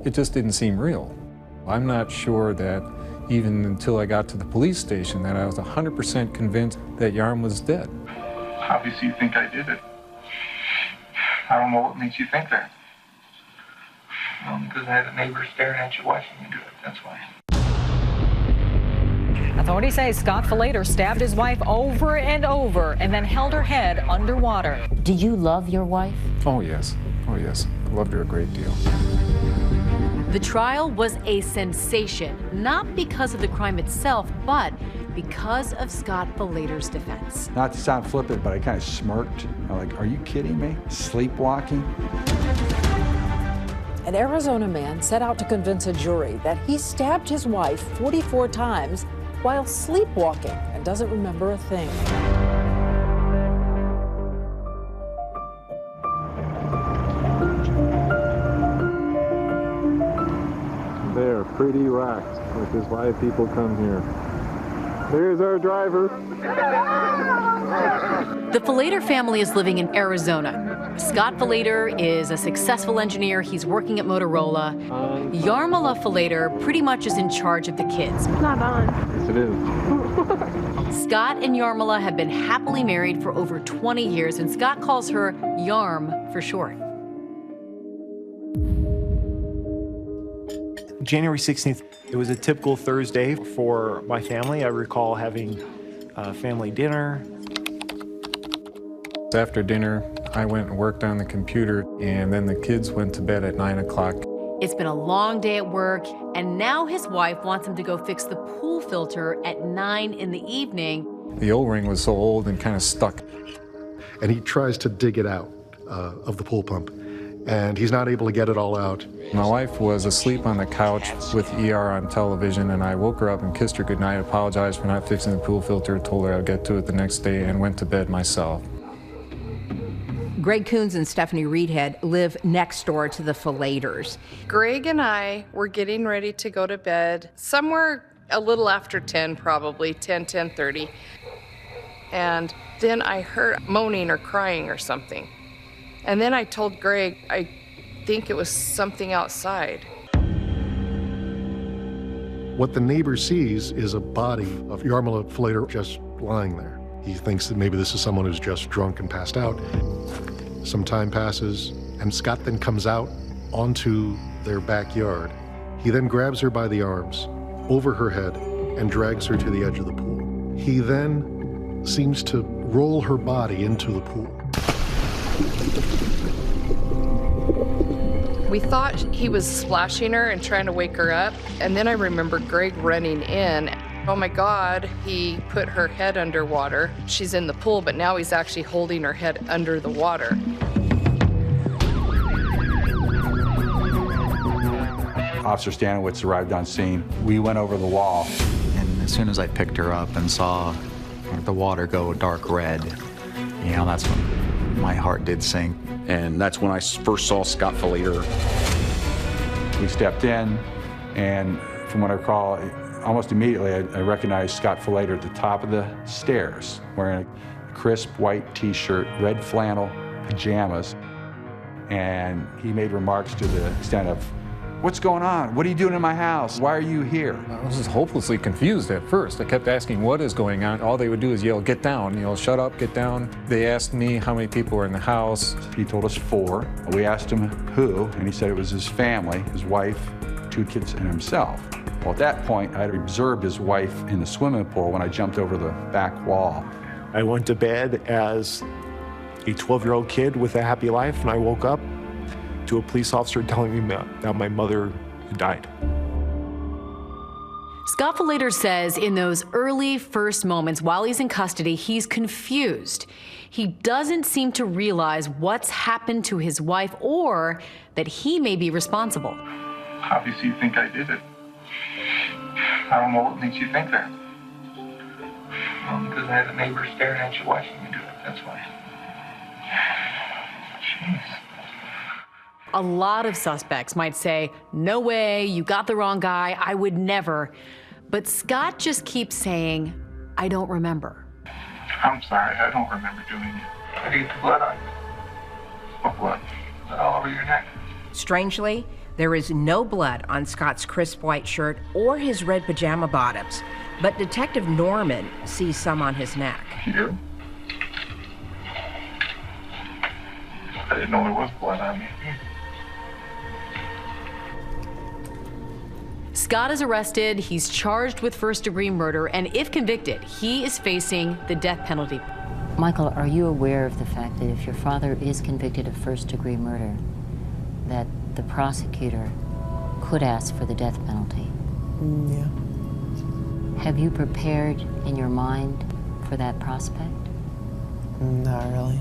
It just didn't seem real. I'm not sure that even until I got to the police station that I was 100% convinced that Yarm was dead. Obviously you think I did it. I don't know what makes you think that. Because I had a neighbor staring at you watching you do it, that's why. Authorities say Scott Falater stabbed his wife over and over and then held her head underwater. Do you love your wife? Oh yes, I loved her a great deal. The trial was a sensation, not because of the crime itself, but because of Scott Falater's defense. Not to sound flippant, but I kind of smirked. I'm like, are you kidding me? Sleepwalking? An Arizona man set out to convince a jury that he stabbed his wife 44 times while sleepwalking and doesn't remember a thing. They're pretty rocked, which is why people come here. There's our driver. The Falater family is living in Arizona. Scott Falater is a successful engineer. He's working at Motorola. Yarmila Falater pretty much is in charge of the kids. It's not on. Yes, it is. Scott and Yarmila have been happily married for over 20 years, and Scott calls her Yarm for short. January 16th, it was a typical Thursday for my family. I recall having family dinner. After dinner, I went and worked on the computer, and then the kids went to bed at 9 o'clock. It's been a long day at work, and now his wife wants him to go fix the pool filter at 9 in the evening. The O-ring was so old and kind of stuck. And he tries to dig it out of the pool pump, and he's not able to get it all out. My wife was asleep on the couch with ER on television, and I woke her up and kissed her goodnight, apologized for not fixing the pool filter, told her I'd get to it the next day, and went to bed myself. Greg Coons and Stephanie Reedhead live next door to the Falaters. Greg and I were getting ready to go to bed somewhere a little after 10, probably 10:30. And then I heard moaning or crying or something. And then I told Greg, I think it was something outside. What the neighbor sees is a body of Yarmila Falater just lying there. He thinks that maybe this is someone who's just drunk and passed out. Some time passes, and Scott then comes out onto their backyard. He then grabs her by the arms, over her head, and drags her to the edge of the pool. He then seems to roll her body into the pool. We thought he was splashing her and trying to wake her up. And then I remember Greg running in. Oh my God, he put her head underwater. She's in the pool, but now he's actually holding her head under the water. Officer Stanowitz arrived on scene. We went over the wall. And as soon as I picked her up and saw the water go dark red, you know, that's when my heart did sink. And that's when I first saw Scott Falater. We stepped in, and from what I recall, almost immediately I recognized Scott Falater at the top of the stairs, wearing a crisp white t-shirt, red flannel pajamas, and he made remarks to the extent of, "What's going on? What are you doing in my house? Why are you here?" I was just hopelessly confused at first. I kept asking, what is going on? All they would do is yell, "Get down," you know, "Shut up, get down." They asked me how many people were in the house. He told us 4. We asked him who, and he said it was his family, his wife, 2 kids, and himself. Well, at that point, I had observed his wife in the swimming pool when I jumped over the back wall. I went to bed as a 12-year-old kid with a happy life, and I woke up to a police officer telling me that my mother had died. Scott Falater says in those early first moments while he's in custody, he's confused. He doesn't seem to realize what's happened to his wife or that he may be responsible. Obviously you think I did it. I don't know what makes you think that. Because I had a neighbor staring at you watching me do it, that's why. Jeez. A lot of suspects might say, "No way, you got the wrong guy, I would never." But Scott just keeps saying, "I don't remember." I'm sorry, I don't remember doing it. I get the blood on you. What blood? Blood all over your neck. Strangely, There is no blood on Scott's crisp white shirt or his red pajama bottoms, but Detective Norman sees some on his neck. You do? I didn't know there was blood on me. Scott is arrested, he's charged with first-degree murder, and if convicted, he is facing the death penalty. Michael, are you aware of the fact that if your father is convicted of first-degree murder, that the prosecutor could ask for the death penalty? Yeah. Have you prepared in your mind for that prospect? Not really.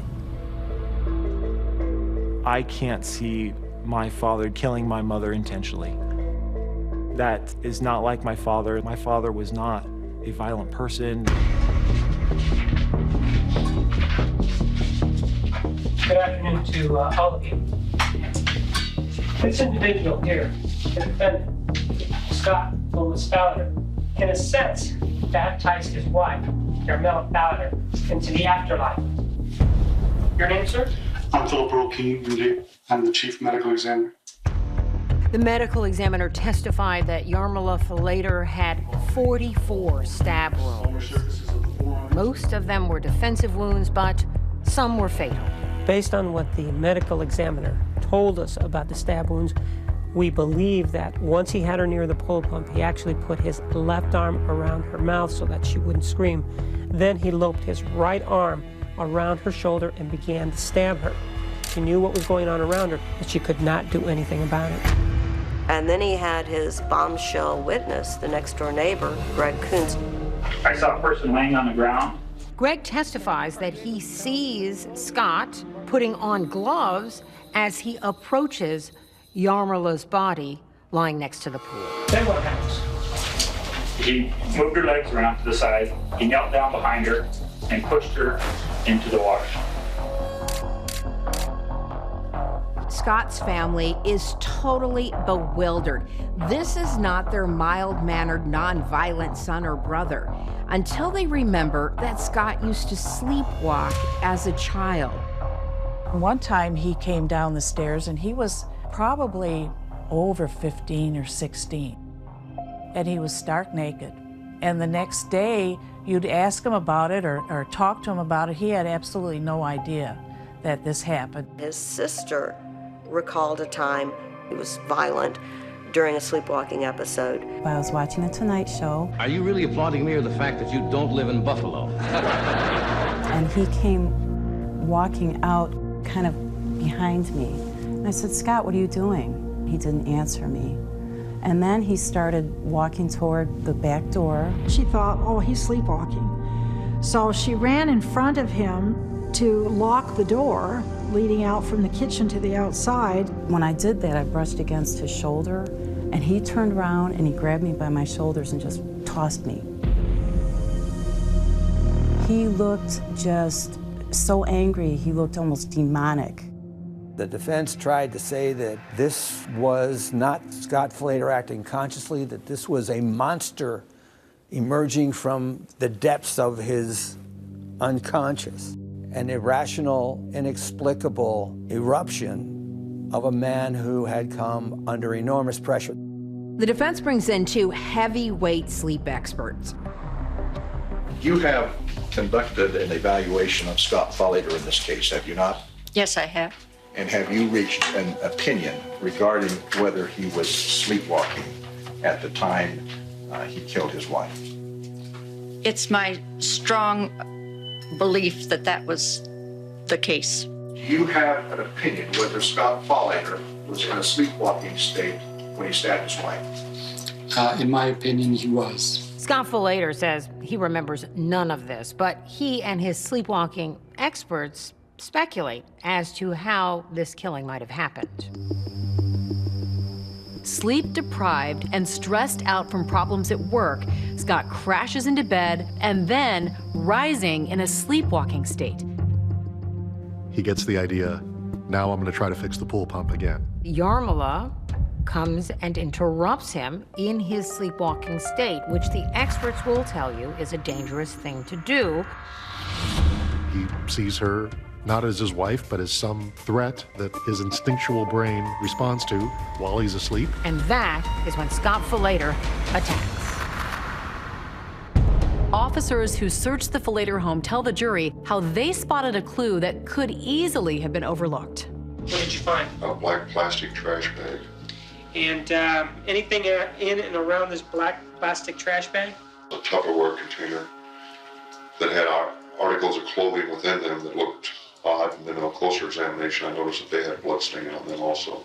I can't see my father killing my mother intentionally. That is not like my father. My father was not a violent person. Good afternoon to all of you. This individual here, the defendant, Scott Falater, in a sense, baptized his wife, Carmela Falater, into the afterlife. Your name, sir? I'm Philip Roquin. I'm the chief medical examiner. The medical examiner testified that Yarmila Falater had 44 stab wounds. Most of them were defensive wounds, but some were fatal. Based on what the medical examiner told us about the stab wounds, we believe that once he had her near the pool pump, he actually put his left arm around her mouth so that she wouldn't scream. Then he loped his right arm around her shoulder and began to stab her. She knew what was going on around her, but she could not do anything about it. And then he had his bombshell witness, the next-door neighbor, Greg Coons. I saw a person laying on the ground. Greg testifies that he sees Scott putting on gloves as he approaches Yarmila's body lying next to the pool. Then what happens? He moved her legs around to the side, he knelt down behind her, and pushed her into the water. Scott's family is totally bewildered. This is not their mild-mannered, non-violent son or brother, until they remember that Scott used to sleepwalk as a child. One time he came down the stairs and he was probably over 15 or 16, and he was stark naked. And the next day, you'd ask him about it or talk to him about it, he had absolutely no idea that this happened. His sister recalled a time he was violent during a sleepwalking episode. I was watching The Tonight Show. Are you really applauding me or the fact that you don't live in Buffalo? And he came walking out kind of behind me. And I said, Scott, what are you doing? He didn't answer me. And then he started walking toward the back door. She thought, oh, he's sleepwalking. So she ran in front of him to lock the door leading out from the kitchen to the outside. When I did that, I brushed against his shoulder, and he turned around and he grabbed me by my shoulders and just tossed me. He looked just so angry, he looked almost demonic. The defense tried to say that this was not Scott Falater acting consciously, that this was a monster emerging from the depths of his unconscious. An irrational, inexplicable eruption of a man who had come under enormous pressure. The defense brings in two heavyweight sleep experts. You have conducted an evaluation of Scott Falater in this case, have you not? Yes, I have. And have you reached an opinion regarding whether he was sleepwalking at the time he killed his wife? It's my strong belief that that was the case. You have an opinion whether Scott Falater was in a sleepwalking state when he stabbed his wife? In my opinion, he was. Scott Falater says he remembers none of this, but he and his sleepwalking experts speculate as to how this killing might have happened. Sleep deprived and stressed out from problems at work, Scott crashes into bed and then rising in a sleepwalking state. He gets the idea, now I'm going to try to fix the pool pump again. Yarmila comes and interrupts him in his sleepwalking state, which the experts will tell you is a dangerous thing to do. He sees her not as his wife, but as some threat that his instinctual brain responds to while he's asleep. And that is when Scott Falater attacks. Officers who searched the Falater home tell the jury how they spotted a clue that could easily have been overlooked. What did you find? A black plastic trash bag. And anything in and around this black plastic trash bag? A Tupperware container that had articles of clothing within them that looked odd, and then on a closer examination I noticed that they had blood staining on them also.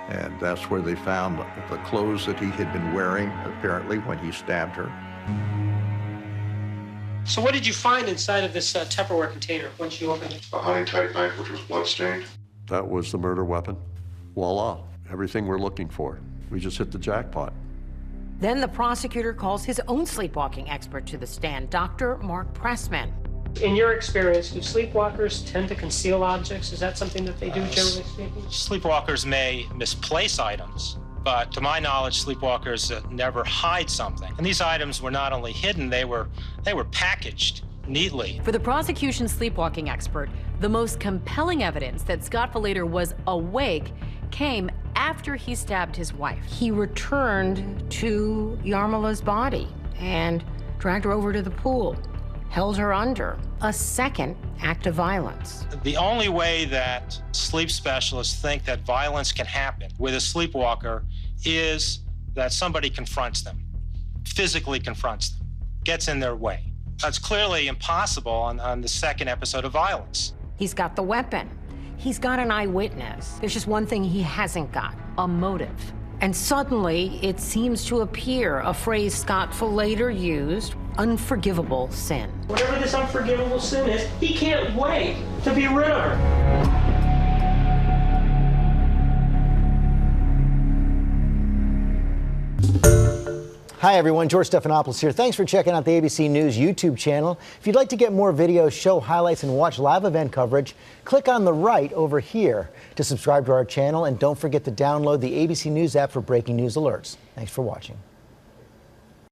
And that's where they found the clothes that he had been wearing, apparently, when he stabbed her. So what did you find inside of this Tupperware container once you opened it? A honey-type knife, which was blood-stained. That was the murder weapon. Voila, everything we're looking for. We just hit the jackpot. Then the prosecutor calls his own sleepwalking expert to the stand, Dr. Mark Pressman. In your experience, do sleepwalkers tend to conceal objects? Is that something that they do, generally speaking? Sleepwalkers may misplace items, but to my knowledge, sleepwalkers never hide something. And these items were not only hidden, they were packaged neatly. For the prosecution sleepwalking expert, the most compelling evidence that Scott Falater was awake came after he stabbed his wife. He returned to Yarmila's body and dragged her over to the pool, held her under. A second act of violence. The only way that sleep specialists think that violence can happen with a sleepwalker is that somebody confronts them, physically confronts them, gets in their way. That's clearly impossible on the second episode of violence. He's got the weapon. He's got an eyewitness. There's just one thing he hasn't got: a motive. And suddenly, it seems to appear a phrase Scott Falater used: unforgivable sin. Whatever this unforgivable sin is, he can't wait to be rid of her. Hi everyone, George Stephanopoulos here. Thanks for checking out the ABC News YouTube channel. If you'd like to get more videos, show highlights, and watch live event coverage, click on the right over here to subscribe to our channel, and don't forget to download the ABC News app for breaking news alerts. Thanks for watching.